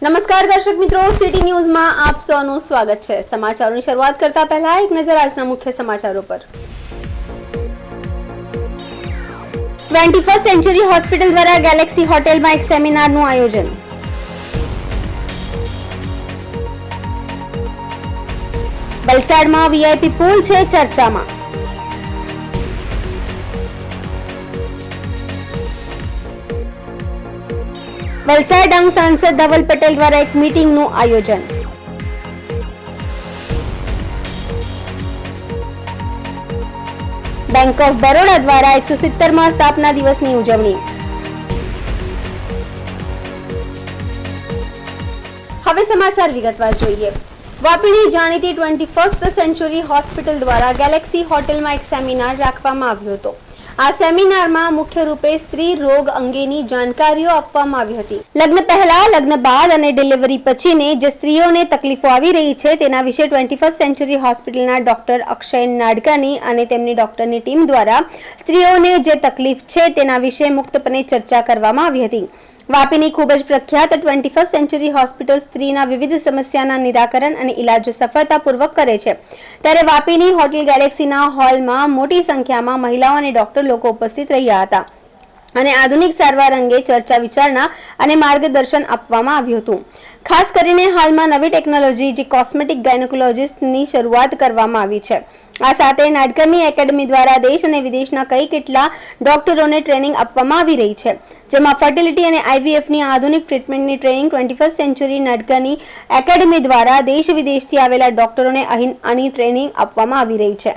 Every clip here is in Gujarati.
નમસ્કાર દર્શક મિત્રો, સિટી ન્યૂઝમાં આપ સૌનું સ્વાગત છે। સમાચારોની શરૂઆત કરતા પહેલા એક નજર આજના મુખ્ય સમાચારો પર। 21st સેન્ચુરી હોસ્પિટલ દ્વારા ગેલેક્સી હોટેલમાં એક સેમિનારનું આયોજન। વલસાડમાં વીઆઈપી પુલ છે ચર્ચામાં। વલસાડ ડાંગ સાંસદ ધવલ પટેલ દ્વારા એક મીટિંગનું આયોજન। બેંક ઓફ બરોડા દ્વારા 170માં સ્થાપના દિવસની ઉજવણી। હવે સમાચાર વિગતવાર જોઈએ। વાપીની જાણીતી 21st સેન્ચુરી હોસ્પિટલ દ્વારા ગેલેક્સી હોટેલમાં એક સેમિનાર રાખવામાં આવ્યો હતો। આ સેમિનારમાં મુખ્ય રૂપે સ્ત્રી રોગ અંગેની જાણકારીઓ આપવામાં આવી હતી। લગ્ન પહેલા, લગ્ન બાદ અને ડિલિવરી પછીને જે સ્ત્રીઓને તકલીફો આવી રહી છે તેના વિશે 21st સેન્ચુરી હોસ્પિટલના ડોક્ટર અક્ષય નાડકાની અને તેમની ડોક્ટરની ટીમ દ્વારા સ્ત્રીઓને જે તકલીફ છે તેના વિશે મુક્તપણે ચર્ચા કરવામાં આવી હતી। વાપીની ખૂબ જ પ્રખ્યાત 21st સેન્ચુરી હોસ્પિટલ સ્ત્રીના વિવિધ સમસ્યાના નિરાકરણ અને ઇલાજ સફળતાપૂર્વક કરે છે। ત્યારે વાપીની હોટેલ ગેલેક્સીના હોલમાં મોટી સંખ્યામાં મહિલાઓ અને ડોક્ટર લોકો ઉપસ્થિત રહ્યા હતા અને આધુનિક સારવાર અંગે ચર્ચા વિચારણા અને માર્ગદર્શન આપવામાં આવ્યું હતું। ખાસ કરીને હાલમાં નવી ટેકનોલોજી જે કોસ્મેટિક ગાયનેકોલોજિસ્ટની શરૂઆત કરવામાં આવી છે। આ સાથે નાડકરની એકેડમી દ્વારા દેશ અને વિદેશના કેટલા ડોક્ટરોને ટ્રેનિંગ આપવામાં આવી રહી છે, જેમાં ફર્ટિલિટી અને આઈવીએફની આધુનિક ટ્રીટમેન્ટની ટ્રેનિંગ 21st સેન્ચુરી નાડકરની એકેડમી દ્વારા દેશ વિદેશથી આવેલા ડોક્ટરોને આની ટ્રેનિંગ આપવામાં આવી રહી છે।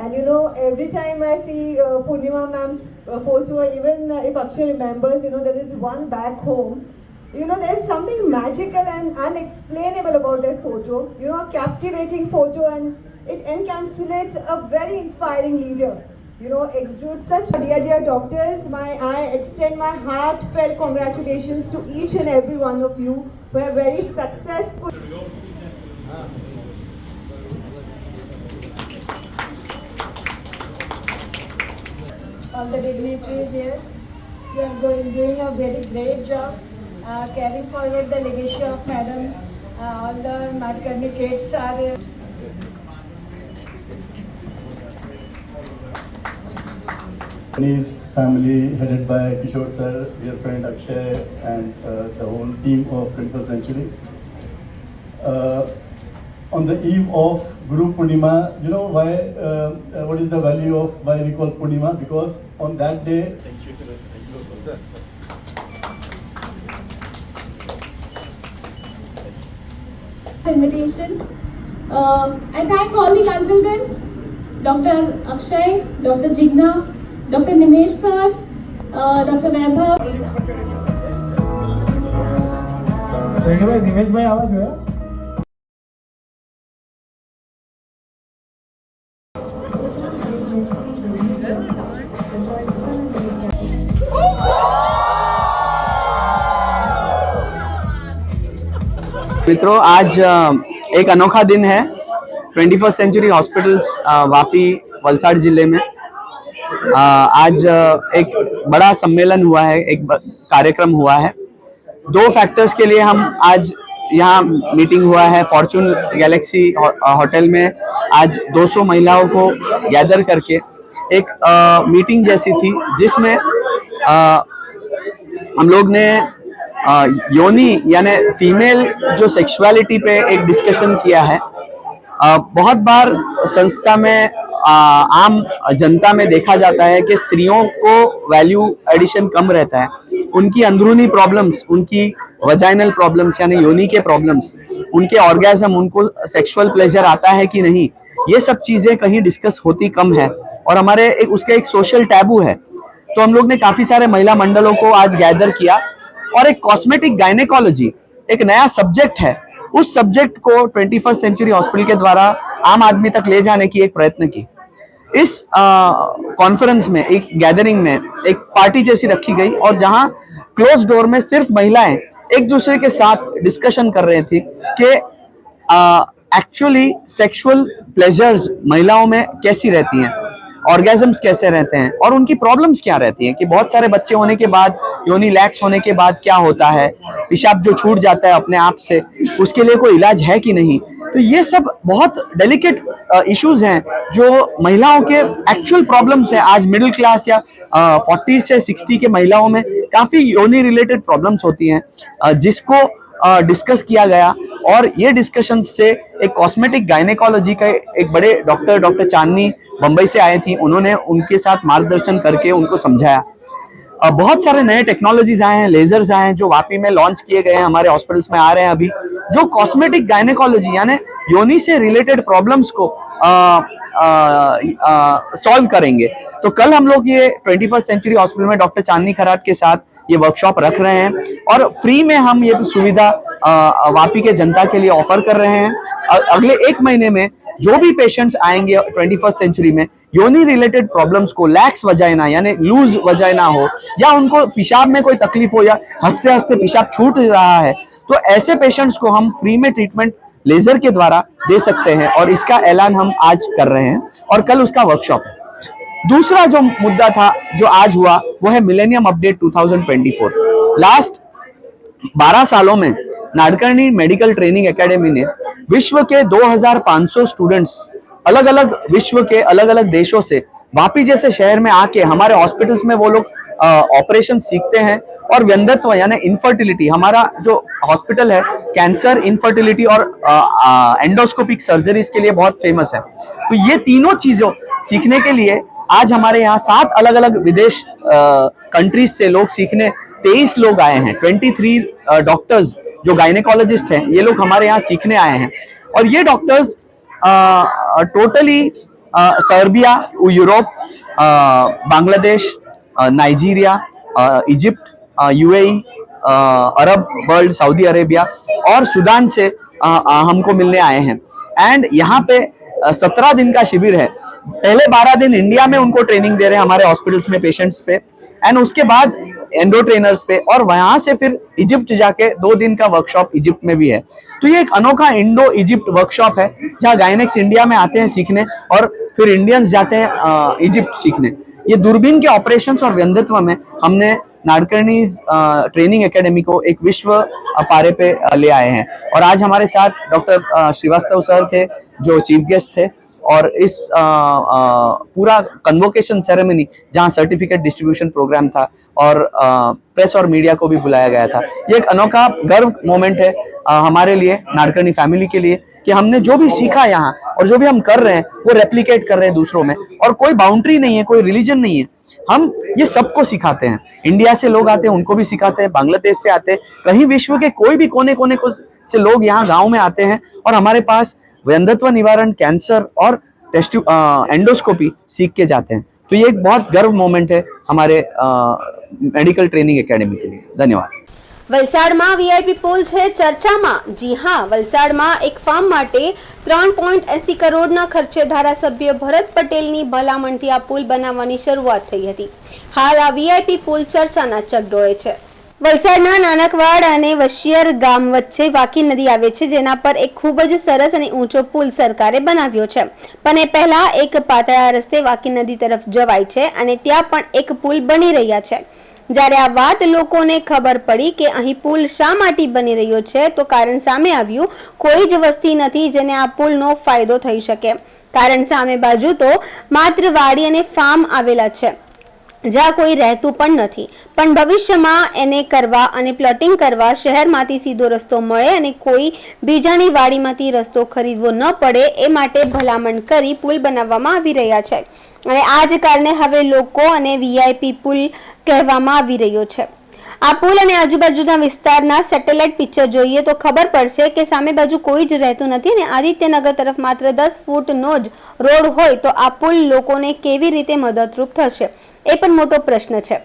And you know, every time I see Purnima ma'am's photo, even if Akshay remembers, you know, there is one back home. You know, there's something magical and unexplainable about that photo. You know, a captivating photo, and it encapsulates a very inspiring leader. You know, exudes such. Dear doctors, I extend my heartfelt congratulations to each and every one of you who are very successful. All the dignitaries here, you are doing a very great job, carrying forward the legacy of Madam. All the Nadkarni kids are. His family, headed by Kishore sir, dear friend Akshay, and the whole team of 21st Century. On the eve of Guru Purnima, you know why? What is the value of why we call Purnima? Because on that day. Invitation. I thank all the consultants, Dr. Akshay, Dr. Jigna, Dr. Nimesh sir, Dr. Vaibhav. Nimeshbhai આવા જોયા मित्रों, आज एक अनोखा दिन है। 21st century hospitals Vapi Valsad जिले में आज एक बड़ा सम्मेलन हुआ है, एक कार्यक्रम हुआ है। दो फैक्टर्स के लिए हम आज यहाँ मीटिंग हुआ है। फॉर्चून गैलेक्सी होटल में आज 200 महिलाओं को गैदर करके एक मीटिंग जैसी थी, जिसमें हम लोग ने योनि यानी फीमेल जो सेक्सुअलिटी पे एक डिस्कशन किया है। बहुत बार संस्था में आम जनता में देखा जाता है कि स्त्रियों को वैल्यू एडिशन कम रहता है। उनकी अंदरूनी प्रॉब्लम्स, उनकी वजाइनल प्रॉब्लम्स यानी योनि के प्रॉब्लम्स, उनके ऑर्गेज्म, उनको सेक्सुअल प्लेजर आता है कि नहीं, ये सब चीज़ें कहीं डिस्कस होती कम है और हमारे उसका एक सोशल टैबू है। तो हम लोग ने काफ़ी सारे महिला मंडलों को आज गैदर किया और एक कॉस्मेटिक गायनेकोलॉजी एक नया सब्जेक्ट है, उस सब्जेक्ट को 21st सेंचुरी हॉस्पिटल के द्वारा आम आदमी तक ले जाने की एक प्रयत्न की। इस कॉन्फ्रेंस में, एक गैदरिंग में एक पार्टी जैसी रखी गई और जहां क्लोज डोर में सिर्फ महिलाएं एक दूसरे के साथ डिस्कशन कर रही थी कि एक्चुअली सेक्सुअल प्लेजर्स महिलाओं में कैसी रहती हैं, ऑर्गेजम्स कैसे रहते हैं और उनकी प्रॉब्लम्स क्या रहती हैं। कि बहुत सारे बच्चे होने के बाद योनि लैक्स होने के बाद क्या होता है, पेशाब जो छूट जाता है अपने आप से, उसके लिए कोई इलाज है कि नहीं। तो ये सब बहुत डेलिकेट इश्यूज हैं जो महिलाओं के एक्चुअल प्रॉब्लम्स हैं। आज मिडिल क्लास या 40 से 60 के महिलाओं में काफी योनि रिलेटेड प्रॉब्लम्स होती हैं, जिसको डिस्कस किया गया। और ये डिस्कशन से एक कॉस्मेटिक गायनेकोलॉजी का एक बड़े डॉक्टर चांदनी बंबई से आए थी, उन्होंने उनके साथ मार्गदर्शन करके उनको समझाया। बहुत सारे नए टेक्नोलॉजीज आए हैं, लेजर्स आए हैं जो वापी में लॉन्च किए गए हैं, हमारे हॉस्पिटल्स में आ रहे हैं अभी, जो कॉस्मेटिक गायनेकोलॉजी यानी योनि से रिलेटेड प्रॉब्लम्स को सॉल्व करेंगे। तो कल हम लोग ये 21st सेंचुरी हॉस्पिटल में डॉक्टर चांदनी खराट के साथ ये वर्कशॉप रख रहे हैं और फ्री में हम ये सुविधा वापी के जनता के लिए ऑफर कर रहे हैं। अगले 1 महीने में जो भी पेशेंट्स आएंगे 21st सेंचुरी में योनि रिलेटेड प्रॉब्लम्स को, लैक्स वजाइना यानी लूज वजाइना हो, या उनको पेशाब में कोई तकलीफ हो, या हंसते हंसते पेशाब छूट रहा है, तो ऐसे पेशेंट्स को हम फ्री में ट्रीटमेंट लेजर के द्वारा दे सकते हैं। और इसका ऐलान हम आज कर रहे हैं और कल उसका वर्कशॉप है। दूसरा जो मुद्दा था जो आज हुआ वो है मिलेनियम अपडेट 2024। लास्ट 12 सालों में नाडकर्णी मेडिकल ट्रेनिंग एकेडमी ने विश्व के 2500 स्टूडेंट्स अलग अलग विश्व के अलग अलग देशों से वापी जैसे शहर में आके हमारे हॉस्पिटल्स में वो लोग ऑपरेशन सीखते हैं। और व्यंधत्व यानी इनफर्टिलिटी, हमारा जो हॉस्पिटल है कैंसर, इनफर्टिलिटी और एंडोस्कोपिक सर्जरीज के लिए बहुत फेमस है। तो ये तीनों चीजों सीखने के लिए आज हमारे यहाँ 7 अलग अलग विदेश कंट्रीज से लोग सीखने 23 लोग आए हैं। 23 डॉक्टर्स जो गायनेकोलॉजिस्ट हैं, ये लोग हमारे यहाँ सीखने आए हैं। और ये doctors totally Serbia, Europe, Bangladesh, Nigeria, Egypt, UAE, Arab world, Saudi Arabia और सूडान से हमको मिलने आए हैं। एंड यहाँ पे 17 दिन का शिविर है। पहले 12 दिन इंडिया में उनको ट्रेनिंग दे रहे हैं हमारे हॉस्पिटल्स में पेशेंट्स पे, एंड उसके बाद एंडो ट्रेनर्स पे, और वहां से फिर इजिप्ट जाके 2 दिन का वर्कशॉप इजिप्ट में भी है। तो ये एक अनोखा इंडो इजिप्ट वर्कशॉप है जहाँ गायनेक्स इंडिया में आते हैं सीखने और फिर इंडियंस जाते हैं इजिप्ट सीखने। ये दूरबीन के ऑपरेशंस और व्यंधत्व में हमने नाडकर्णी ट्रेनिंग एकेडमी को एक विश्व पारे पे ले आए हैं। और आज हमारे साथ डॉक्टर श्रीवास्तव सर थे जो चीफ गेस्ट थे, और इस पूरा कन्वोकेशन सेरेमनी जहां सर्टिफिकेट डिस्ट्रीब्यूशन प्रोग्राम था और प्रेस और मीडिया को भी बुलाया गया था। ये एक अनोखा गर्व मोमेंट है हमारे लिए, नाडकर्णी फैमिली के लिए, कि हमने जो भी सीखा यहाँ और जो भी हम कर रहे हैं वो रेप्लिकेट कर रहे हैं दूसरों में। और कोई बाउंड्री नहीं है, कोई रिलीजन नहीं है, हम ये सबको सिखाते हैं। इंडिया से लोग आते हैं, उनको भी सिखाते हैं, बांग्लादेश से आते हैं, कहीं विश्व के कोई भी कोने कोने से लोग यहाँ गाँव में आते हैं और हमारे पास व्यंधत्व निवारण, कैंसर और एंडोस्कोपी सीख के जाते हैं। तो ये एक बहुत गर्व मोमेंट है हमारे मेडिकल ट्रेनिंग एकेडमी के लिए। धन्यवाद। વલસાડમાં વીઆઈપી પુલ છે ચર્ચામાં। જી હા, વલસાડમાં એક ફાર્મ માટે 3.80 કરોડના ખર્ચે ધારાસભ્ય ભરત પટેલની ભલામણથી આ પુલ બનાવવાની શરૂઆત થઈ હતી। હાલ આ વીઆઈપી પુલ ચર્ચાના ચકડોળે છે। વલસાડના નાનકવાડ અને વશિયર ગામ વચ્ચે વાકી નદી આવે છે, જેના પર એક ખૂબ જ સરસ અને ઊંચો પુલ સરકારે બનાવ્યો છે। પણ એ પહેલા એક પાતળા રસ્તે વાકી નદી તરફ જવાય છે અને ત્યાં પણ એક પુલ બની રહ્યા છે। જ્યારે આ વાત લોકોને ખબર પડી કે અહીં પુલ શા માટે બની રહ્યો છે, તો કારણ સામે આવ્યું, કોઈ જ વસ્તી નથી જેને આ પુલનો ફાયદો થઈ શકે। કારણ સામે બાજુ તો માત્ર વાડી અને ફાર્મ આવેલા છે જ્યાં કોઈ રહેતું પણ નથી, પણ ભવિષ્યમાં એને કરવા અને પ્લોટિંગ કરવા શહેરમાંથી સીધો રસ્તો મળે અને કોઈ બીજાની વાડીમાંથી રસ્તો ખરીદવો ન પડે એ માટે ભલામણ કરી પુલ બનાવવામાં આવી રહ્યા છે। અને આ જ કારણે હવે લોકો અને વીઆઈપી પુલ કહેવામાં આવી રહ્યો છે। આ પુલ અને આજુબાજુના વિસ્તારના સેટેલાઇટ પિક્ચર જોઈએ તો ખબર પડશે કે સામે બાજુ કોઈ જ રહેતું નથી અને આદિત્યનગર તરફ માત્ર 10 ફૂટનો જ રોડ હોય તો આ પુલ લોકોને કેવી રીતે મદદરૂપ થશે એ પણ મોટો પ્રશ્ન છે।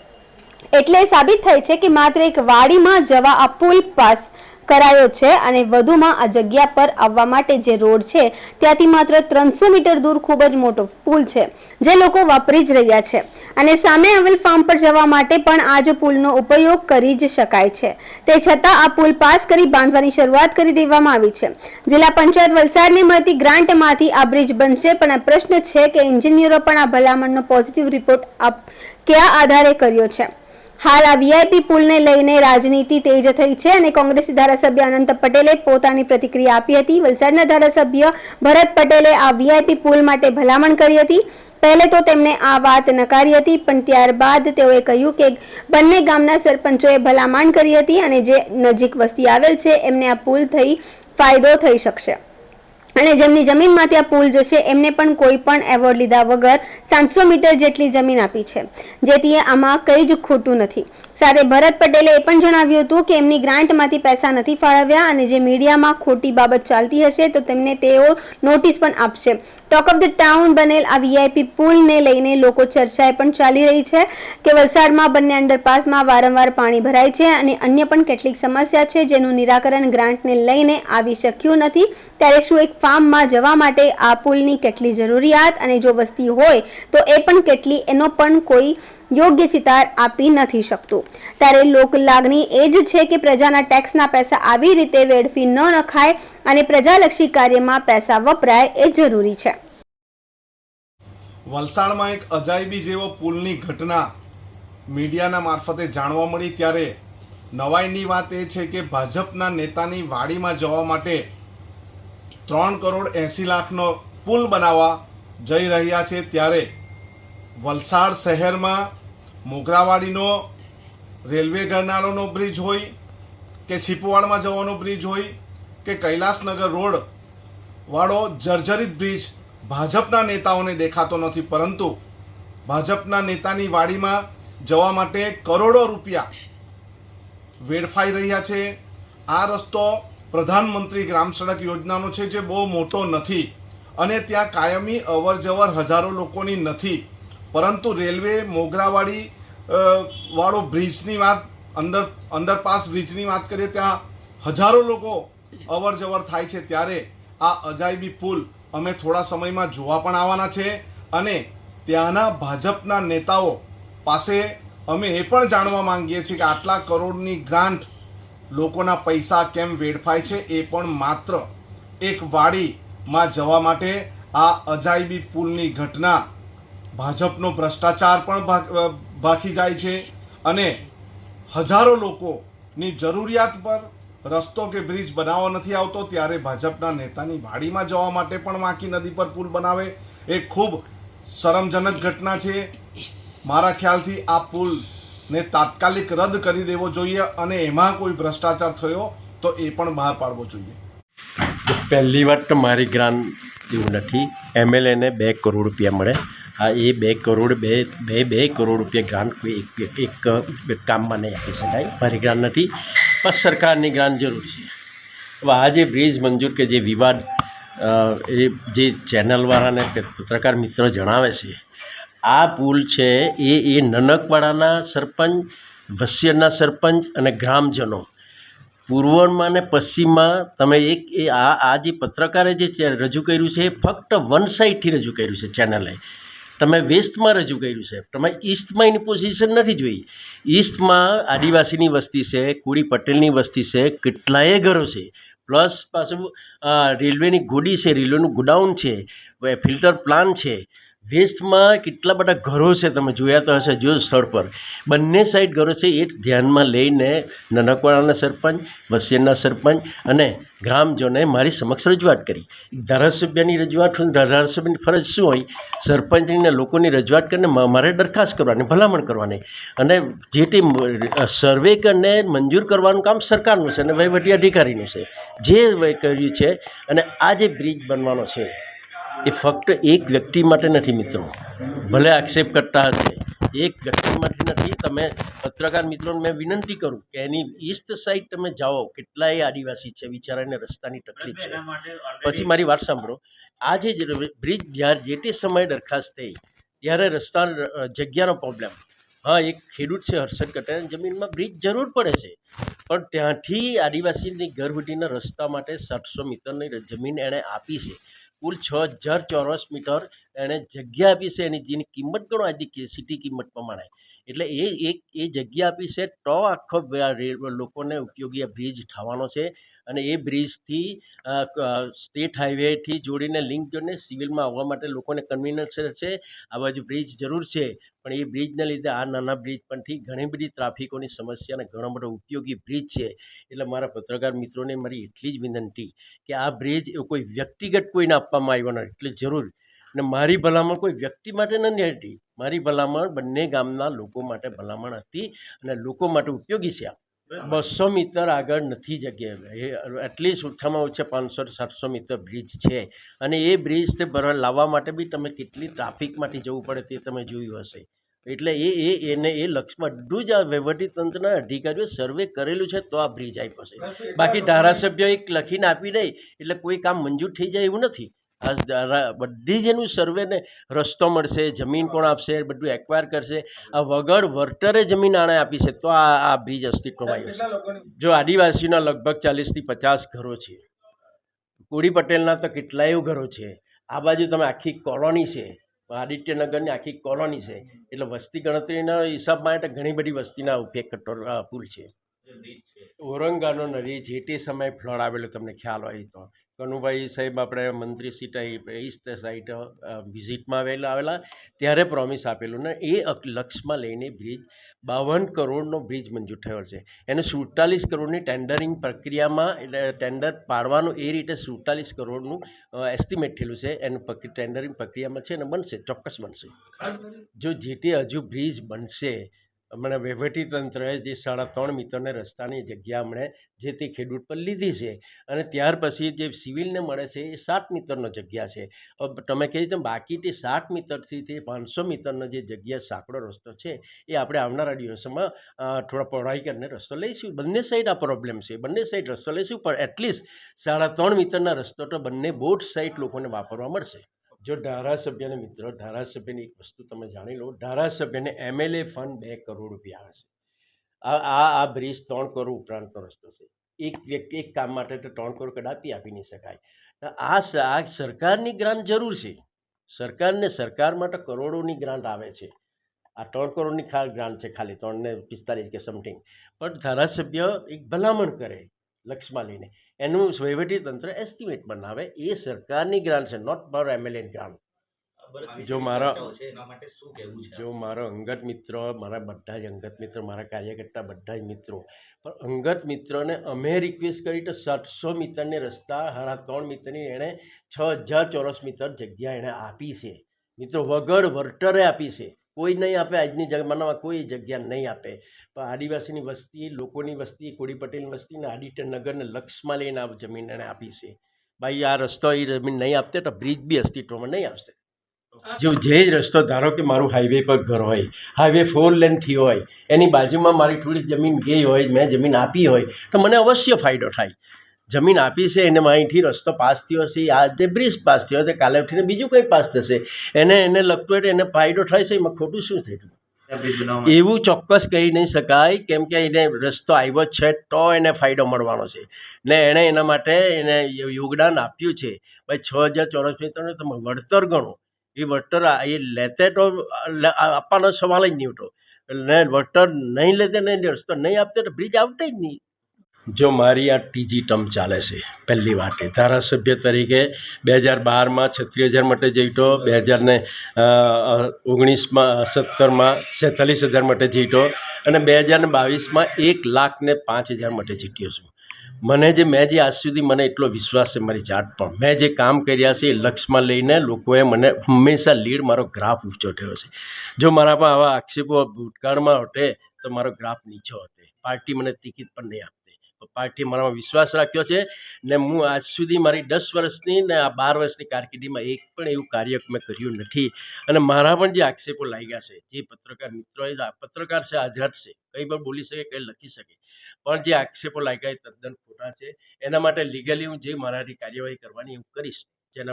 એટલે સાબિત થાય છે કે માત્ર એક વાડીમાં જવા આ પુલ પાસ કરાયો છે અને વધુમાં આ જગ્યા પર આવવા માટે જે રોડ છે ત્યાંથી માત્ર 300 મીટર દૂર ખૂબ જ મોટો પુલ છે જે લોકો વાપરી જ રહ્યા છે અને સામે આવેલ ફાર્મ પર જવા માટે પણ આ જ પુલનો ઉપયોગ કરી જ શકાય છે। તે છતાં આ પુલ પાસ કરી બાંધવાની શરૂઆત કરી દેવામાં આવી છે। જિલ્લા પંચાયત વલસાડને મળતી ગ્રાન્ટમાંથી આ બ્રિજ બનશે, પણ આ પ્રશ્ન છે કે એન્જિનિયરો પણ આ ભલામણનો પોઝિટિવ રિપોર્ટ કયા આધારે કર્યો છે। હાલ આ વીઆઈપી પુલને લઈને રાજનીતિ તેજ થઈ છે અને કોંગ્રેસી ધારાસભ્ય અનંત પટેલે પોતાની પ્રતિક્રિયા આપી હતી. વલસાડના ધારાસભ્ય ભરત પટેલે આ વીઆઈપી પુલ માટે ભલામણ કરી હતી. પહેલે તો તેમણે આ વાત નકારી હતી, પણ ત્યારબાદ તેઓએ કહ્યું કે બંને ગામના સરપંચોએ ભલામણ કરી હતી અને જે નજીક વસ્તી આવેલ છે એમને આ પુલ થઈ ફાયદો થઈ શકશે અને જેમની જમીનમાંથી આ પુલ જશે એમને પણ કોઈ પણ એવોર્ડ લીધા વગર 700 મીટર જેટલી જમીન આપી છે, જેથી આમાં કંઈ જ ખોટું નથી. સાથે ભરત પટેલે એ પણ જણાવ્યું હતું કે એમની ગ્રાન્ટમાંથી પૈસા નથી ફાળવ્યા અને જે મીડિયામાં ખોટી બાબત ચાલતી હશે તો તેમને તેઓ નોટિસ પણ આપશે. ટોક ઓફ ધ ટાઉન બનેલ આ વીઆઈપી પુલને લઈને લોકો ચર્ચાએ પણ ચાલી રહી છે કે વલસાડમાં બંને અંડરપાસમાં વારંવાર પાણી ભરાય છે અને અન્ય પણ કેટલીક સમસ્યા છે જેનું નિરાકરણ ગ્રાન્ટને લઈને આવી શક્યું નથી. ત્યારે શું એક ફાર્મમાં જવા માટે આ પુલની કેટલી જરૂરિયાત અને જો વસ્તી હોય તો એ પણ કેટલી, એનો પણ કોઈ યોગ્ય ચિતાર આપી નથી શકતું. ત્યારે લોક લાગણી એ જ છે કે પ્રજાના ટેક્સના પૈસા આવી રીતે વેડફી ન નખાય અને પ્રજાલક્ષી કાર્યમાં પૈસા વપરાય એ જરૂરી છે. વલસાડમાં એક અજાયબી જેવો પુલની ઘટના મીડિયાના મારફતે જાણવા મળી ત્યારે નવાઈની વાત એ છે કે ભાજપના નેતાની વાડીમાં જવા માટે 3 કરોડ 80 લાખનો પુલ બનાવવા જઈ રહ્યા છે. ત્યારે વલસાડ શહેરમાં મોગરાવાડીનો રેલવે ગરનાળાનો બ્રિજ હોય કે છીપવાડમાં જવાનો બ્રિજ હોય કે કૈલાસનગર રોડ વાળો જર્જરિત બ્રિજ ભાજપના નેતાઓને દેખાતો નથી, પરંતુ ભાજપના નેતાની વાડીમાં જવા માટે કરોડો રૂપિયા વેડફાઈ રહ્યા છે. આ રસ્તો પ્રધાનમંત્રી ગ્રામ સડક યોજનાનો છે, જે બહુ મોટો નથી અને ત્યાં કાયમી અવર જવર હજારો લોકોની નથી, પરંતુ રેલવે મોગરાવાડી વાળો બ્રિજની વાત, અંડરપાસ બ્રિજની વાત કરીએ ત્યાં હજારો લોકો અવર જવર થાય છે. ત્યારે આ અજાયબી પુલ અમે થોડા સમયમાં જોવા પણ આવવાના છે અને ત્યાંના ભાજપના નેતાઓ પાસે અમે એ પણ જાણવા માંગીએ છીએ કે આટલા કરોડની ગ્રાન્ટ લોકોના પૈસા કેમ વેડફાય છે, એ પણ માત્ર એક વાડીમાં જવા માટે. આ અજાયબી પુલની ઘટના ભાજપનો ભ્રષ્ટાચાર પણ ભાખી જાય છે અને હજારો લોકોની જરૂરિયાત પર રસ્તો કે બ્રિજ બનાવવા નથી આવતો, ત્યારે ભાજપના નેતાની વાડીમાં જવા માટે પણ વાંકી નદી પર પુલ બનાવે એ ખૂબ શરમજનક ઘટના છે. મારા ખ્યાલથી આ પુલને તાત્કાલિક રદ કરી દેવો જોઈએ અને એમાં કોઈ ભ્રષ્ટાચાર થયો તો એ પણ બહાર પાડવો જોઈએ. પહેલી વાત તો મારી ગ્રાન્ટ એવું નથી. એમએલએને 2 કરોડ રૂપિયા મળે. આ એ 2 કરોડ બે કરોડ રૂપિયા ગ્રાન્ટ કોઈ એક કામમાં નહીં આપી શકાય. મારી ગ્રાન્ટ નથી, પણ સરકારની ગ્રાન્ટ જરૂર છે. હવે આ જે બ્રિજ મંજૂર કે જે વિવાદ એ જે ચેનલવાળાને પત્રકાર મિત્રો જણાવે છે, આ પુલ છે એ નનકવાડાના સરપંચ, વસિયરના સરપંચ અને ગ્રામજનો પૂર્વમાં અને પશ્ચિમમાં તમે આ જે પત્રકારે જે રજૂ કર્યું છે એ ફક્ત વન સાઇડથી રજૂ કર્યું છે. ચેનલે તમે વેસ્ટમાં રજૂ કર્યું છે, તમે ઈસ્ટમાં એની પોઝિશન નથી જોઈ. ઈસ્ટમાં આદિવાસીની વસ્તી છે, કુડી પટેલની વસ્તી છે, કેટલાય ઘરો છે, પ્લસ પાછું રેલવેની ગોડી છે, રેલવેનું ગોડાઉન છે, ફિલ્ટર પ્લાન્ટ છે. વેસ્ટમાં કેટલા બધા ઘરો છે, તમે જોયા તો હશે જો સ્થળ પર બંને સાઈડ ઘરો છે. એ ધ્યાનમાં લઈને નનકવાડાના સરપંચ, વસિયરના સરપંચ અને ગ્રામજનોએ મારી સમક્ષ રજૂઆત કરી. ધારાસભ્યની રજૂઆત, ધારાસભ્યની ફરજ શું હોય? સરપંચને લોકોની રજૂઆત કરીને મારે દરખાસ્ત કરવાની, ભલામણ કરવાની અને જે તે સર્વે કરીને મંજૂર કરવાનું કામ સરકારનું છે અને વહીવટી અધિકારીનું છે. જે કર્યું છે અને આ જે બ્રિજ બનવાનો છે એ ફક્ત એક વ્યક્તિ માટે નથી મિત્રો, ભલે આક્ષેપ કરતા હશે, એક વ્યક્તિ માટે નથી. તમે પત્રકાર મિત્રોને મેં વિનંતી કરું કે એની ઈસ્ટ સાઈડ તમે જાઓ, કેટલાય આદિવાસી છે, બિચારાને રસ્તાની તકલીફ છે. પછી મારી વાત સાંભળો, આ જે બ્રિજ જે તે સમયે દરખાસ્ત થઈ ત્યારે રસ્તા જગ્યાનો પ્રોબ્લેમ. હા, એક ખેડૂત છે હર્ષદ કટારાની જમીનમાં બ્રિજ જરૂર પડે છે, પણ ત્યાંથી આદિવાસીની ઘર સુધીના રસ્તા માટે 700 મીટરની જમીન એણે આપી છે. કુલ 6000 ચોરસ મીટર એણે જગ્યા આપી છે. એની જેની કિંમત ગણો આજે સિટી કિંમત પ્રમાણે એટલે એ જગ્યા આપી છે તો આખો લોકોને ઉપયોગી આ બ્રિજ થવાનો છે. અને એ બ્રિજથી સ્ટેટ હાઈવેથી જોડીને લિંક જોડીને સિવિલમાં આવવા માટે લોકોને કન્વિનન્સ છે. આ બાજુ બ્રિજ જરૂર છે, પણ એ બ્રિજને લીધે આ નાના બ્રિજ પરથી ઘણી બધી ટ્રાફિકોની સમસ્યા અને ઘણો બધો ઉપયોગી બ્રિજ છે. એટલે મારા પત્રકાર મિત્રોને મારી એટલી જ વિનંતી કે આ બ્રિજ એ કોઈ વ્યક્તિગત કોઈને આપવામાં આવ્યો નથી, એટલે જરૂર. અને મારી ભલામણ કોઈ વ્યક્તિ માટે નથી હતી, મારી ભલામણ બંને ગામના લોકો માટે ભલામણ હતી અને લોકો માટે ઉપયોગી છે. 200 મીટર આગળ નથી જગ્યાએ, એટલીસ્ટ ઓછામાં ઓછા 500-700 મીટર બ્રિજ છે. અને એ બ્રિજ તે લાવવા માટે બી તમે કેટલી ટ્રાફિકમાંથી જવું પડે તે તમે જોયું હશે. એટલે એને એ લક્ષ્યમાં બધું જ આ વહીવટીતંત્રના અધિકારીઓ સર્વે કરેલું છે તો આ બ્રિજ આપ્યો છે. બાકી ધારાસભ્ય એક લખીને આપી દે એટલે કોઈ કામ મંજૂર થઈ જાય એવું નથી. આ બધી જ એનું સર્વેને રસ્તો મળશે, જમીન કોણ આપશે, બધું એક્વાયર કરશે. આ વગર વર્ટરે જમીન આણે આપી છે તો આ બ્રિજ અસ્તિત્વમાં આવ્યો છે. જો આદિવાસીના લગભગ 40થી 50 ઘરો છે, કોળી પટેલના તો કેટલાય ઘરો છે. આ બાજુ તમે આખી કોલોની છે, આદિત્યનગરની આખી કોલોની છે. એટલે વસ્તી ગણતરીના હિસાબમાં એટલે ઘણી બધી વસ્તીના ઉપયોગ કરતો પુલ છે. ઔરંગાનો નદી જે તે સમયે ફ્લડ આવેલો તમને ખ્યાલ હોય તો કનુભાઈ સાહેબ આપણે મંત્રી સીટ ઈસ્ટ સાઈડ વિઝિટમાં આવેલા ત્યારે પ્રોમિસ આપેલું ને એ લક્ષ્યમાં લઈને બ્રિજ 52 કરોડનો બ્રિજ મંજૂર થયો છે. એને 47 કરોડની ટેન્ડરિંગ પ્રક્રિયામાં એટલે ટેન્ડર પાડવાનું એ રીતે 47 કરોડનું એસ્ટિમેટ થયેલું છે. એનું ટેન્ડરિંગ પ્રક્રિયામાં છે અને બનશે, ચોક્કસ બનશે. જો જે તે હજુ બ્રિજ બનશે, હમણાં વહીવટીતંત્રએ જે 3.5 મીટરને રસ્તાની જગ્યા હમણાં જે તે ખેડૂત પર લીધી છે અને ત્યાર પછી જે સિવિલને મળે છે એ 7 મીટરનો જગ્યા છે. તમે કહી તેમ બાકી તે 7 મીટરથી તે 500 મીટરનો જે જગ્યા સાંકડો રસ્તો છે એ આપણે આવનારા દિવસોમાં થોડા પહોળાઈ કરીને રસ્તો લઈશું. બંને સાઈડ આ પ્રોબ્લેમ છે, બંને સાઈડ રસ્તો લઈશું, પણ એટલીસ્ટ 3.5 મીટરના રસ્તો તો બંને બોથ સાઈડ લોકોને વાપરવા મળશે. જો ધારાસભ્યને મિત્રો, ધારાસભ્યની એક વસ્તુ તમે જાણી લો, ધારાસભ્યને MLA ફંડ 2 કરોડ રૂપિયા આવે છે. આ બ્રિજ 3 કરોડ ઉપરાંતનો રસ્તો છે. એક વ્યક્તિ એક કામ માટે તો 3 કરોડ કદાપી આપી નહીં શકાય. આ સરકારની ગ્રાન્ટ જરૂર છે. સરકાર માટે કરોડોની ગ્રાન્ટ આવે છે. આ 3 કરોડની ગ્રાન્ટ છે, ખાલી 345 કે સમથિંગ. પણ ધારાસભ્ય એક ભલામણ કરે લક્ષ્યમાં લઈને, એનું વહીવટીતંત્ર એસ્ટિમેટ બનાવે. એ સરકારની ગ્રાન્ટ છે, નોટ ફોર MLA ગ્રાન્ટ. જો મારો અંગત મિત્ર, મારા બધા જ અંગત મિત્ર, મારા કાર્યકર્તા બધા જ મિત્રો, પણ અંગત મિત્રોને અમે રિક્વેસ્ટ કરી તો 700 મીટરની રસ્તા 3.5 મીટરની એણે 6000 ચોરસ મીટર જગ્યા એણે આપી છે. મિત્રો વગર વર્ટરે આપી છે. કોઈ નહીં આપે, આજની જમાનામાં કોઈ જગ્યા નહીં આપે. પણ આદિવાસીની વસ્તી, લોકોની વસ્તી, કોળી પટેલની વસ્તી ને આદિત્યનગરને લક્ષ્યમાં લઈને આ જમીન એણે આપી છે. ભાઈ આ રસ્તો એ જમીન નહીં આપતે તો બ્રિજ બી અસ્તિત્વમાં નહીં આવશે. જો જે રસ્તો ધારો કે મારું હાઈવે પર ઘર હોય, હાઈવે 4 લેનથી હોય, એની બાજુમાં મારી થોડી જમીન ગઈ હોય, મેં જમીન આપી હોય તો મને અવશ્ય ફાયદો થાય. જમીન આપી છે એને અહીંથી રસ્તો પાસ થયો છે, આજે બ્રિજ પાસ થયો છે, કાલે ઉઠીને બીજું કંઈ પાસ થશે, એને લગતું હોય તો એને ફાયદો થાય છે. એમાં ખોટું શું થયું? એવું ચોક્કસ કહી નહીં શકાય, કેમ કે એને રસ્તો આવ્યો છે તો એને ફાયદો મળવાનો છે ને એણે એના માટે એને યોગદાન આપ્યું છે. ભાઈ 6000 ચોરસ મીટરનું તમે વળતર ગણો, એ વળતર એ લેતે તો આપવાનો સવાલ જ નહીં હતો. ને વળતર નહીં લેતે ને રસ્તો નહીં આપતે તો બ્રિજ આવતે જ નહીં. જો મારી આ ત્રીજી ટર્મ ચાલે છે, પહેલી વાત એ ધારાસભ્ય તરીકે 2012માં 36,000 માટે જીતો, 2019માં 17માં 46,000 માટે જીતો અને 2022માં 1,05,000 માટે જીત્યો છું. મેં જે આજ સુધી મને એટલો વિશ્વાસ છે મારી જાત પર, મેં જે કામ કર્યા છે એ લક્ષ્યમાં લઈને લોકોએ મને હંમેશા લીડ, મારો ગ્રાફ ઊંચો થયો છે. જો મારા પર આવા આક્ષેપો ભૂતકાળમાં હોતે તો મારો ગ્રાફ નીચો હોતે, પાર્ટી મને ટિકિટ પણ નહીં આપતે. પાર્ટી મારામાં વિશ્વાસ રાખ્યો છે ને હું આજ સુધી મારી 10 વર્ષની ને આ 12 વર્ષની કારકિર્દીમાં એક પણ એવું કાર્ય મેં કર્યું નથી. અને મારા પણ જે આક્ષેપો લાગ્યા છે, જે પત્રકાર મિત્રોએ, પત્રકાર છે, આઝાદ છે, કંઈ પણ બોલી શકે, કંઈ લખી શકે, પણ જે આક્ષેપો લાગ્યા એ તદ્દન ખોટા છે. એના માટે લીગલી હું જે મારાથી કાર્યવાહી કરવાની હું કરીશ. જેણે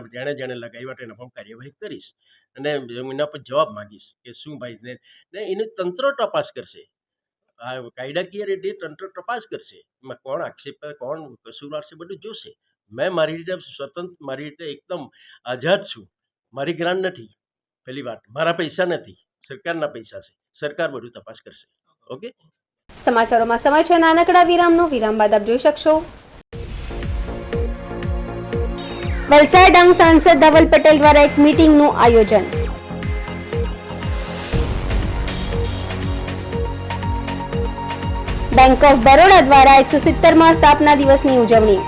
લગાવ્યા એના પણ કાર્યવાહી કરીશ અને એના પર જવાબ માગીશ કે શું ભાઈ ને એને તંત્ર તપાસ કરશે. આ કાયદાકીય રીતે તંત્ર તપાસ કરશે, એમાં કોણ આક્ષેપ, કોણ કસૂરવાર છે, બધું જોશે. મેં મારી રીતે સ્વતંત્ર, મારી રીતે એકદમ આઝાદ છું. મારી ગ્રાન્ટ નથી, પહેલી વાત. મારા પૈસા નથી, સરકારના પૈસા છે. સરકાર બધું તપાસ કરશે. ઓકે. સમાચારોમાં સમય છે નાનકડા વિરામનો. વિરામ બાદ આપ જોઈ શકશો વલસાડ ડાંગ સાંસદ ધવલ પટેલ દ્વારા એક મીટિંગનું આયોજન. બેંક ઓફ બરોડા દ્વારા 170માં સ્થાપના દિવસની ઉજવણી.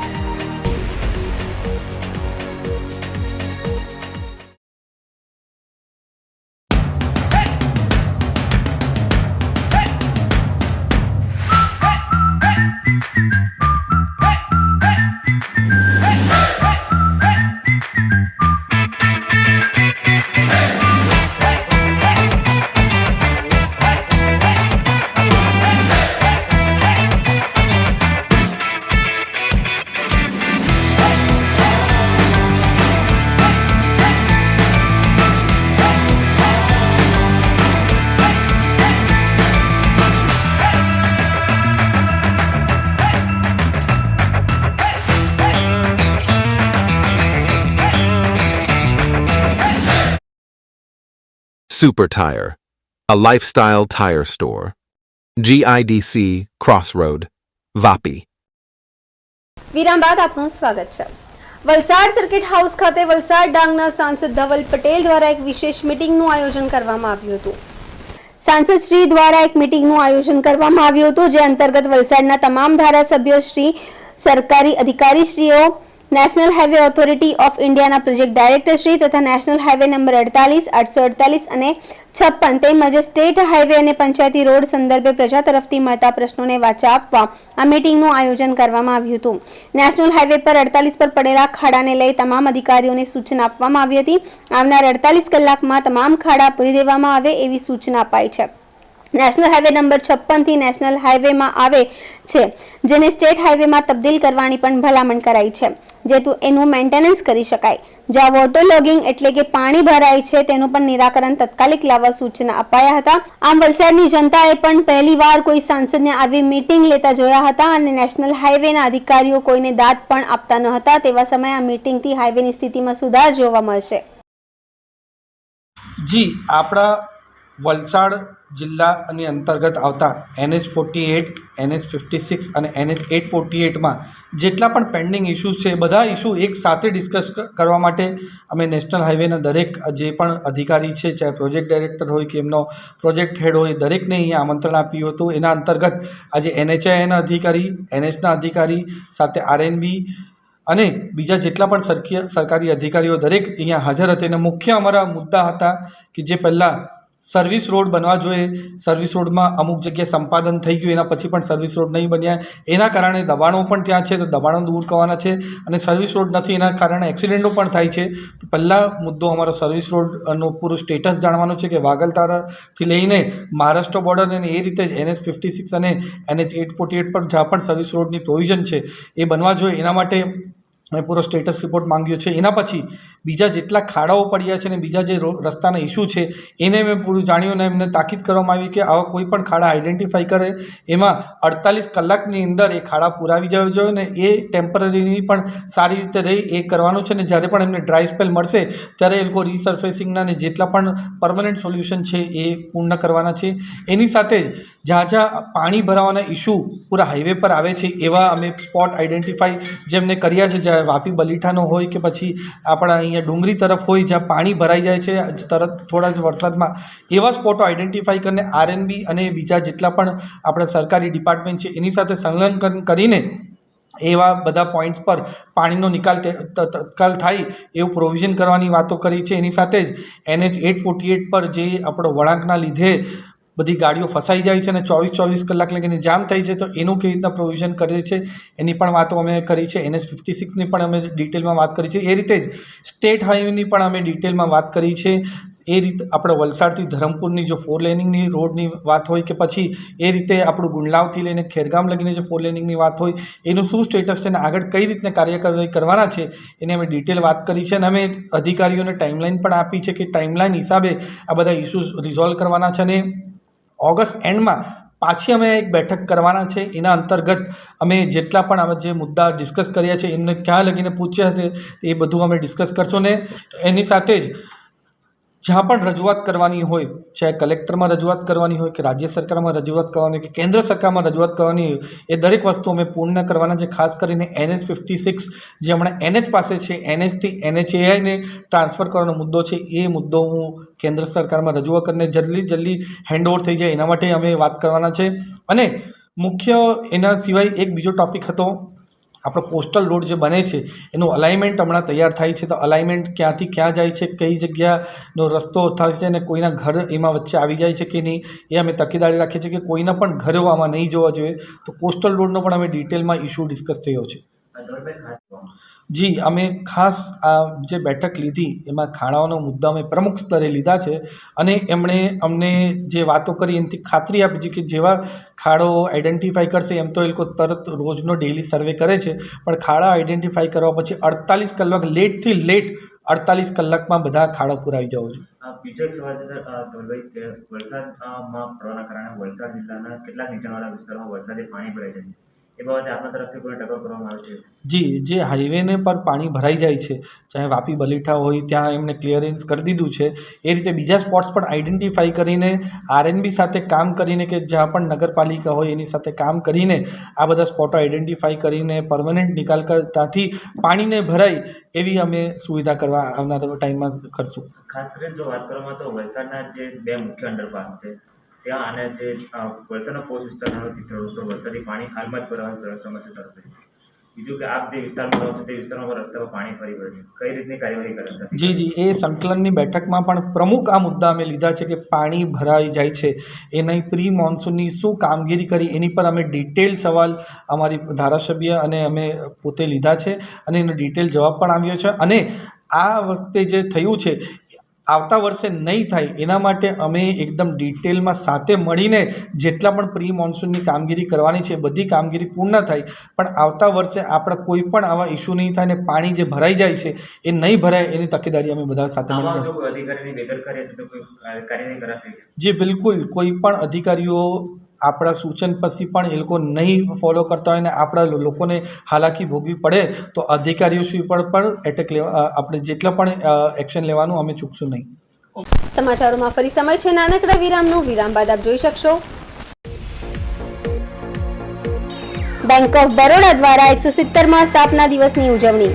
Super Tire, a lifestyle tire store. GIDC Crossroad, Vapi. વિરામ બાદ આપનું સ્વાગત છે. વલસાડ સર્કિટ હાઉસ ખાતે વલસાડ ડાંગના સાંસદ ધવલ પટેલ દ્વારા એક વિશેષ મીટિંગનું આયોજન કરવામાં આવ્યું હતું. સાંસદ શ્રી દ્વારા એક મીટિંગનું આયોજન કરવામાં આવ્યું હતું, જે અંતર્ગત વલસાડના તમામ ધારાસભ્યો શ્રી, સરકારી અધિકારીશ્રીઓ, નેશનલ હાઈવે ઓથોરિટી ઓફ ઇન્ડિયાના પ્રોજેક્ટ ડાયરેક્ટર શ્રી તથા નેશનલ હાઈવે નંબર 48, 848 અને 56 તેમજ સ્ટેટ હાઈવે અને પંચાયતી રોડ સંદર્ભે પ્રજા તરફથી મળતા પ્રશ્નોને વાચા આપવા આ મીટિંગનું આયોજન કરવામાં આવ્યું હતું. નેશનલ હાઈવે પર 48 પર પડેલા ખાડાને લઈ તમામ અધિકારીઓને સૂચના આપવામાં આવી હતી. આવનાર 48 કલાકમાં તમામ ખાડા પૂરી દેવામાં આવે એવી સૂચના અપાઈ છે. નેશનલ હાઈવે નંબર 56 થી નેશનલ હાઈવેમાં આવે છે, જેને સ્ટેટ હાઈવેમાં તબદીલ કરવાની પણ ભલામણ કરાઈ છે, જેથી એનું મેન્ટેનન્સ કરી શકાય. જ્યાં વોટર લોગિંગ એટલે કે પાણી ભરાય છે તેનું પણ નિરાકરણ તાત્કાલિક લાવવા સૂચના અપાયા હતા. આમ વલસાડની જનતાએ પણ પહેલીવાર કોઈ સાંસદને આવી મીટિંગ લેતા જોયા હતા અને નેશનલ હાઈવેના અધિકારીઓ કોઈને દાદ પણ આપતા ન હતા. તેવા સમયે આ મીટિંગથી હાઈવેની સ્થિતિમાં સુધાર જોવા મળશે. જી, આપણા વલસાડ જિલ્લા અને અંતર્ગત આવતા NH48, NH56 અને NH848માં જેટલા પણ પેન્ડિંગ ઇસ્યુઝ છે, બધા ઇસ્યુ એક સાથે ડિસ્કસ કરવા માટે અમે નેશનલ હાઈવેના દરેક જે પણ અધિકારી છે, ચાહે પ્રોજેક્ટ ડાયરેક્ટર હોય કે એમનો પ્રોજેક્ટ હેડ હોય, દરેકને અહીંયા આમંત્રણ આપ્યું હતું. એના અંતર્ગત આજે NHIના અધિકારી, NHના અધિકારી સાથે RNB અને બીજા જેટલા પણ સરકારી અધિકારીઓ દરેક અહીંયા હાજર હતા. અને મુખ્ય અમારા મુદ્દા હતા કે જે પહેલાં સર્વિસ રોડ બનવા જોઈએ. સર્વિસ રોડમાં અમુક જગ્યાએ સંપાદન થઈ ગયું, એના પછી પણ સર્વિસ રોડ નહીં બન્યા, એના કારણે દબાણો પણ ત્યાં છે, તો દબાણો દૂર કરવાના છે. અને સર્વિસ રોડ નથી, એના કારણે એક્સિડન્ટો પણ થાય છે. તો પહેલાં મુદ્દો અમારો સર્વિસ રોડનો પૂરું સ્ટેટસ જાણવાનો છે કે વાગલતારાથી લઈને મહારાષ્ટ્ર બોર્ડર અને એ રીતે જ NH56 અને NH848 પર જ્યાં પણ સર્વિસ રોડની પ્રોવિઝન છે એ બનવા જોઈએ. એના માટે મેં પૂરો સ્ટેટસ રિપોર્ટ માંગ્યો છે. એના પછી બીજા જેટલા ખાડાઓ પડ્યા છે અને બીજા જે રસ્તાના ઇસ્યુ છે એને મેં પૂરું જાણ્યું અને એમને તાકીદ કરવામાં આવી કે આવા કોઈ પણ ખાડા આઈડેન્ટિફાઈ કરે એમાં 48 કલાકની અંદર એ ખાડા પુરાવી જવા જોઈએ ને એ ટેમ્પરરીની પણ સારી રીતે રહી એ કરવાનું છે. ને જ્યારે પણ એમને ડ્રાય સ્પેલ મળશે ત્યારે એ લોકો રીસર્ફેસિંગના ને જેટલા પણ પરમનન્ટ સોલ્યુશન છે એ પૂર્ણ કરવાના છે. એની સાથે જ જ્યાં જ્યાં પાણી ભરાવાના ઇસ્યુ પૂરા હાઈવે પર આવે છે એવા અમે સ્પોટ આઈડેન્ટિફાઈ જેમને કર્યા છે, જ્યાં વાપી બલીઠાનો હોય કે પછી આપણા અહીંયા ડુંગરી તરફ હોય જ્યાં પાણી ભરાઈ જાય છે તરત થોડા જ વરસાદમાં, એવા સ્પોટો આઈડેન્ટિફાઈ કરીને RNB અને બીજા જેટલા પણ આપણા સરકારી ડિપાર્ટમેન્ટ છે એની સાથે સંલગ્ન કરીને એવા બધા પોઈન્ટ્સ પર પાણીનો નિકાલ તત્કાલ થાય એવું પ્રોવિઝન કરવાની વાતો કરી છે. એની સાથે જ NH848 પર જે આપણો વળાંકના લીધે બધી ગાડીઓ ફસાઈ જાય છે અને 24 કલાક લગીને જામ થઈ છે, તો એનું કેવી રીતના પ્રોવિઝન કરે છે એની પણ વાતો અમે કરી છે. NH56ની પણ અમે ડિટેલમાં વાત કરી છે. એ રીતે જ સ્ટેટ હાઈવેની પણ અમે ડિટેલમાં વાત કરી છે. એ રીતે આપણે વલસાડથી ધરમપુરની જો 4 લેનિંગની રોડની વાત હોય કે પછી એ રીતે આપણું ગુંડલાવથી લઈને ખેરગામ લગીને જો 4 લેનિંગની વાત હોય એનું શું સ્ટેટસ છે અને આગળ કઈ રીતના કાર્યવાહી કરવાના છે એને અમે ડિટેલ વાત કરી છે. અને અમે અધિકારીઓને ટાઈમલાઈન પણ આપી છે કે ટાઈમલાઈન હિસાબે આ બધા ઇસ્યુઝ રિઝોલ્વ કરવાના છે. અને ઓગસ્ટ એન્ડમાં પાછી અમે એક બેઠક કરવાના છે. એના અંતર્ગત અમે જેટલા પણ અમે જે મુદ્દા ડિસ્કસ કર્યા છે એમને ક્યાં લગીને પૂછ્યા છે એ બધું અમે ડિસ્કસ કરશું. ને એની સાથે જ જ્યાં પણ રજૂઆત કરવાની હોય, ચાહે કલેક્ટરમાં રજૂઆત કરવાની હોય કે રાજ્ય સરકારમાં રજૂઆત કરવાની હોય કે કેન્દ્ર સરકારમાં રજૂઆત કરવાની હોય, એ દરેક વસ્તુ અમે પૂર્ણ કરવાના છે. ખાસ કરીને NH56 જે હમણાં NH પાસે છે, NHથી NHAIને ટ્રાન્સફર કરવાનો મુદ્દો છે, એ મુદ્દો હું કેન્દ્ર સરકારમાં રજૂઆત કરીને જલ્દી હેન્ડઓવર થઈ જાય એના માટે અમે વાત કરવાના છે. અને મુખ્ય એના સિવાય એક બીજો ટૉપિક હતો, આપણો કોસ્ટલ રોડ જે બને છે એનું અલાઇનમેન્ટ હમણાં તૈયાર થાય છે. તો અલાઇનમેન્ટ ક્યાંથી ક્યાં જાય છે, કઈ જગ્યાનો રસ્તો થાય છે અને કોઈના ઘર એમાં વચ્ચે આવી જાય છે કે નહીં, એ અમે તકેદારી રાખીએ છીએ કે કોઈના પણ ઘરો આમાં નહીં જોવા જોઈએ. તો કોસ્ટલ રોડનો પણ અમે ડિટેલમાં ઇસ્યુ ડિસ્કસ થયો છે. જી, અમે ખાસ આ જે બેઠક લીધી એમાં ખાડાઓનો મુદ્દા અમે પ્રમુખ સ્તરે લીધા છે અને એમણે અમને જે વાતો કરી એનાથી ખાતરી આપી છે કે જેવા ખાડો આઈડેન્ટિફાઈ કરશે એમ તો એ લોકો તરત રોજનો ડેઇલી સર્વે કરે છે, પણ ખાડા આઈડેન્ટિફાઈ કરવા પછી 48 કલાક લેટથી લેટ 48 કલાકમાં બધા ખાડા પુરાઈ જવો જોઈએ. બીજો એક સવાલ છે ધવલભાઈ, કે વલસાડમાં પડવાના કારણે વલસાડ જિલ્લાના કેટલાક નીચાણવાળા વિસ્તારોમાં વરસાદી પાણી ભરાઈ જાય છે, એ બાબતે આપણા તરફથી કોઈ ટકાઉ કરવામાં આવે છે? જી, જે હાઈવેને પર પાણી ભરાઈ જાય છે, ચાહે વાપી બલીઠા હોય ત્યાં એમને ક્લિયરન્સ કરી દીધું છે, એ રીતે બીજા સ્પોટ્સ પણ આઈડેન્ટિફાઈ કરીને RNB સાથે કામ કરીને કે જ્યાં પણ નગરપાલિકા હોય એની સાથે કામ કરીને આ બધા સ્પોટો આઈડેન્ટિફાઈ કરીને પરમનન્ટ નિકાલ ત્યાંથી પાણીને ભરાય એવી અમે સુવિધા કરવા આવનારા ટાઈમમાં કરશું. ખાસ કરીને જો વાત કરવામાં તો વલસાડના જે 2 મુખ્ય અંડરપાસ છે ત્યાં અને જે વલસાડના પોસ્ટ વિસ્તારના ખેડૂતો વરસાદી પાણી હાલમાં જ ભરાવાની સમસ્યા ચાલુ થઈ. બીજું કે આપ જે વિસ્તારમાં રહો છો તે વિસ્તારમાં રસ્તામાં પાણી ફરી વળે છે, કઈ રીતની કાર્યવાહી કરે છે? જી, એ સંકલનની બેઠકમાં પણ પ્રમુખ આ મુદ્દા અમે લીધા છે કે પાણી ભરાઈ જાય છે એની પ્રી મોન્સૂનની શું કામગીરી કરી એની પર અમે ડિટેલ સવાલ અમારી ધારાસભ્ય અને અમે પોતે લીધા છે અને એનો ડિટેલ જવાબ પણ આવ્યો છે. અને આ વખતે જે થયું છે આવતા વર્ષે નહીં થાય એના માટે અમે એકદમ ડિટેલમાં સાથે મળીને જેટલા પણ પ્રી મોન્સૂનની કામગીરી કરવાની છે બધી કામગીરી પૂર્ણ થાય, પણ આવતા વર્ષે આપણે કોઈ પણ આવા ઇસ્યુ નહીં થાય અને પાણી જે ભરાઈ જાય છે એ નહીં ભરાય એની તકેદારી અમે બધા સાથે મળીને. અધિકારીની બેદરકારી છે તો કોઈ કાર્યવાહી કરાશે? જી બિલકુલ, કોઈ પણ અધિકારીઓ આપણા સૂચન પછી પણ એ લોકો નહીં ફોલો કરતા હોય ને આપણા લોકોને હાલાકી ભોગવી પડે તો અધિકારીઓ સુધી પણ એટેક લેવા આપણે જેટલા પણ એક્શન લેવાનું અમે ચૂકશું નહીં. સમાચારોમાં ફરી સમય છે નાનકડા વિરામનું. વિરામ બાદ આપ જોઈ શકશો બેંક ઓફ બરોડા દ્વારા 170માં સ્થાપના દિવસની ઉજવણી.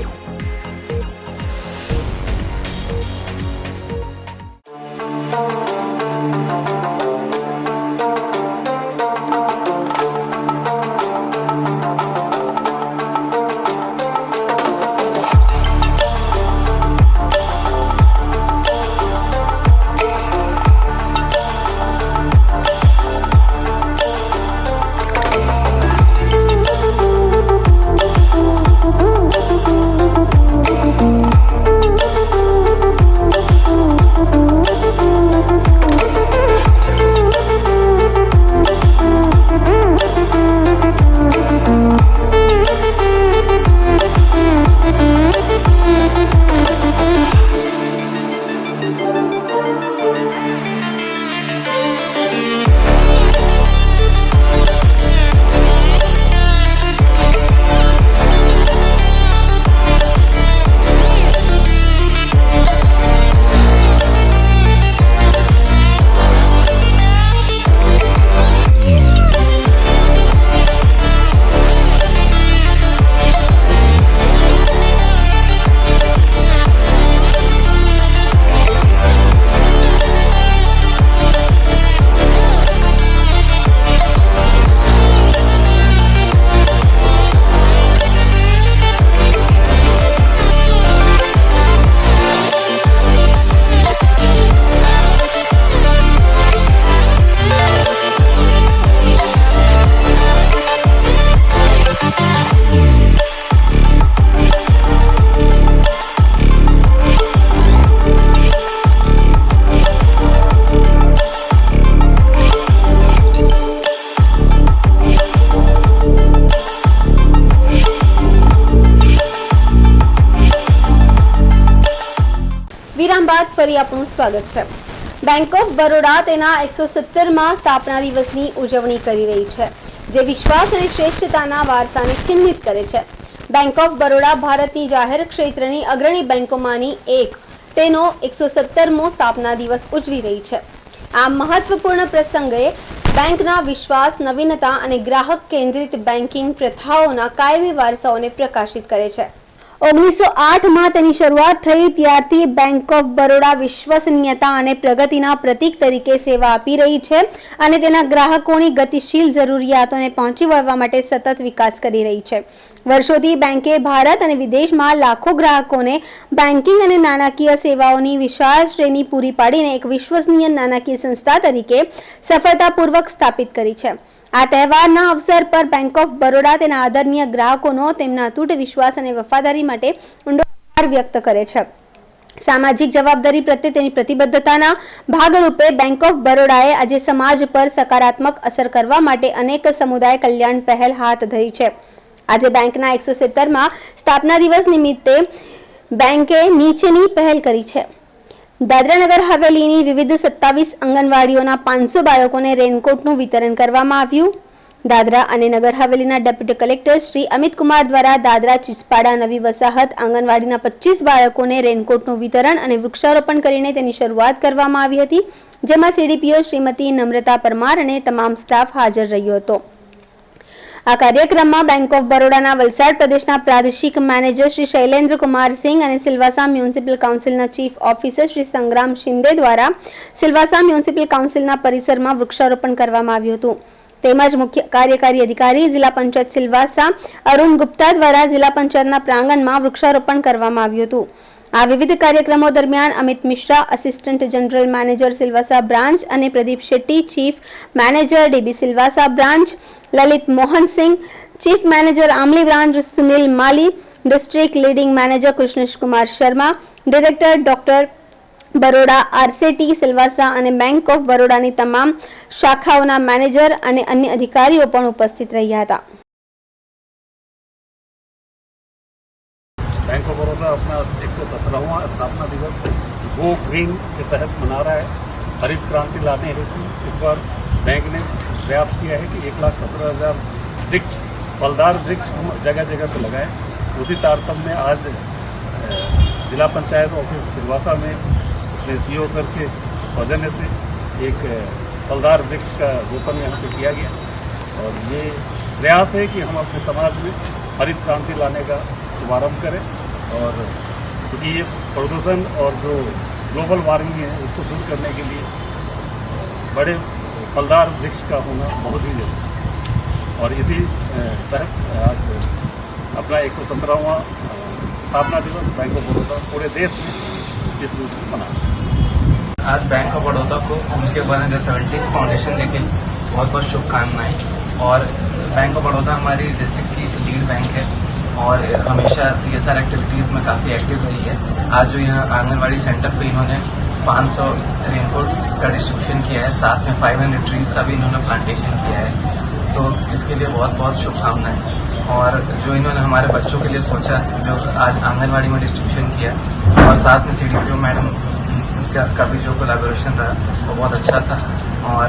બાદ ફરી આપનું સ્વાગત છે. બેંક ઓફ બરોડા તેના 170માં સ્થાપના દિવસની ઉજવણી કરી રહી છે, જે વિશ્વાસ અને શ્રેષ્ઠતાના વારસાને ચિહ્નિત કરે છે. બેંક ઓફ બરોડા ભારતની જાહેર ક્ષેત્રની અગ્રણી બેંકોમાંની એક તેનો 117મો સ્થાપના દિવસ ઉજવી રહી છે. આ મહત્વપૂર્ણ પ્રસંગે બેંકના વિશ્વાસ, નવીનતા અને ગ્રાહક કેન્દ્રિત બેન્કિંગ પ્રથાઓના કાયમી વારસાઓને પ્રકાશિત કરે છે. 1908માં તેની શરૂઆત થઈ ત્યારથી બેંક ઓફ બરોડા વિશ્વસનીયતા અને પ્રગતિના પ્રતીક તરીકે સેવા આપી રહી છે અને તેના ગ્રાહકોની ગતિશીલ જરૂરિયાતોને પહોંચી વળવા માટે સતત વિકાસ કરી રહી છે. વર્ષોથી બેંકે ભારત અને વિદેશમાં લાખો ગ્રાહકોને બેન્કિંગ અને નાણાકીય સેવાઓની વિશાળ શ્રેણી પૂરી પાડીને એક વિશ્વસનીય નાણાકીય સંસ્થા તરીકે સફળતાપૂર્વક સ્થાપિત કરી છે. આ તહેવારના અવસર પર બેંક ઓફ બરોડા તેના આદરણીય ગ્રાહકોનો તેમના અતૂટ વિશ્વાસ અને વફાદારી માટે ઊંડો આભાર વ્યક્ત કરે છે. સામાજિક જવાબદારી પ્રત્યે તેની પ્રતિબદ્ધતાના ભાગરૂપે બેંક ઓફ બરોડાએ આજે સમાજ પર સકારાત્મક અસર કરવા માટે અનેક સમુદાય કલ્યાણ પહેલ હાથ ધરી છે. આજે બેંકના 117માં સ્થાપના દિવસ નિમિત્તે બેંકે નીચેની પહેલ કરી છે. દાદરા નગર હવેલીની વિવિધ 27 આંગણવાડીઓના 500 બાળકોને રેનકોટનું વિતરણ કરવામાં આવ્યું. દાદરા અને નગર હવેલીના ડેપ્યુટી કલેક્ટર શ્રી અમિત કુમાર દ્વારા દાદરા ચિચપાડા નવી વસાહત આંગણવાડીના 25 બાળકોને રેનકોટનું વિતરણ અને વૃક્ષારોપણ કરીને તેની શરૂઆત કરવામાં આવી હતી, જેમાં સીડીપીઓ શ્રીમતી નમ્રતા પરમાર અને તમામ સ્ટાફ હાજર રહ્યો હતો. આ કાર્યક્રમમાં બેંક ઓફ બરોડાના વલસાડ પ્રદેશના પ્રાદેશિક મેનેજર શ્રી શૈલેન્દ્ર કુમાર સિંહ અને સિલવાસા મ્યુનિસિપલ કાઉન્સિલના ચીફ ઓફિસર શ્રી સંગ્રામ શિંદે દ્વારા સિલવાસા મ્યુનિસિપલ કાઉન્સિલના પરિસરમાં વૃક્ષારોપણ કરવામાં આવ્યું હતું. તેમજ મુખ્ય કાર્યકારી અધિકારી જિલ્લા પંચાયત સિલવાસા અરુણ ગુપ્તા દ્વારા જિલ્લા પંચાયતના પ્રાંગણમાં વૃક્ષારોપણ કરવામાં આવ્યું હતું. આ વિવિધ કાર્યક્રમો દરમિયાન Amit Mishra, assistant general manager Silvassa branch અને Pradeep Shetty, chief manager DB Silvassa branch, Lalit Mohan Singh, chief manager Amli branch Sunil Mali, district leading manager Krishnesh Kumar Sharma, director doctor Baroda RSETI Silvassa અને બેંક ઓફ બરોડાની તમામ શાખાઓના મેનેજર અને અન્ય અધિકારીઓ પણ ઉપસ્થિત રહ્યા હતા. बैंक ऑफ बड़ौदा अपना 117वां स्थापना दिवस गो ग्रीन के तहत मना रहा है. हरित क्रांति लाने हेतु इस बार बैंक ने प्रयास किया है कि 1,17,000 वृक्ष, फलदार वृक्ष जगह जगह पर लगाए. उसी तारतम्य में आज जिला पंचायत ऑफिस सिलवासा में अपने सीओ सर के सौजन्य से एक फलदार वृक्ष का रोपण यहाँ पे किया गया और ये प्रयास है कि हम अपने समाज में हरित क्रांति लाने का शुभारंभ करें और क्योंकि ये प्रदूषण और जो ग्लोबल वार्मिंग है उसको दूर करने के लिए बड़े फलदार वृक्ष का होना बहुत ही जरूरी है और इसी तहत आज अपना 117वां स्थापना दिवस बैंक ऑफ बड़ौदा पूरे देश में इस रूप में मना. आज बैंक ऑफ बड़ौदा को उनके 170 फाउंडेशन डे की बहुत बहुत शुभकामनाएं. और बैंक ऑफ बड़ौदा हमारी डिस्ट्रिक्ट की लीड बैंक है और हमेशा CSR एक्टिविटीज़ में काफ़ी एक्टिव रही है. आज जो यहाँ आंगनवाड़ी सेंटर पे इन्होंने 500 रेनकोट्स का डिस्ट्रीब्यूशन किया है, साथ में 500 ट्रीज़ का भी इन्होंने प्लांटेशन किया है, तो इसके लिए बहुत बहुत शुभकामनाएं. और जो इन्होंने हमारे बच्चों के लिए सोचा, जो आज आंगनवाड़ी में डिस्ट्रीब्यूशन किया और साथ में CDPO मैडम का भी जो कोलैबोरेशन रहा वो बहुत अच्छा था. और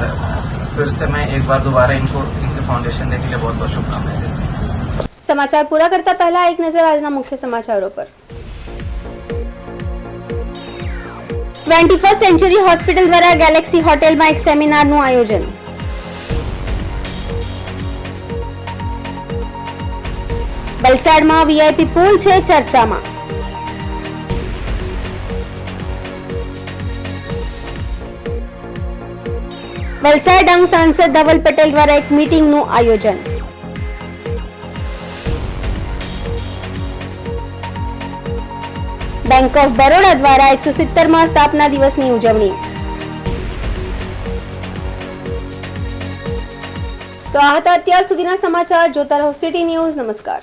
फिर से मैं एक बार दोबारा इनको इनके फाउंडेशन डे के लिए बहुत बहुत शुभकामनाएं देता हूँ. સમાચાર પૂરા કરતા પહેલા એક નજર આજના મુખ્ય સમાચારો પર. 21st સેન્ચુરી હોસ્પિટલ દ્વારા ગેલેક્સી હોટેલમાં એક સેમિનારનું આયોજન. વલસાડમાં VIP પૂલ છે ચર્ચામાં. વલસાડ ડાંગ સાંસદ ધવલ પટેલ દ્વારા એક મીટિંગનું આયોજન. બેંક ઓફ બરોડા દ્વારા 170માં સ્થાપના દિવસની ઉજવણી. તો આ હતા અત્યાર સુધીના સમાચાર. જોતા રહો સિટી ન્યૂઝ. નમસ્કાર.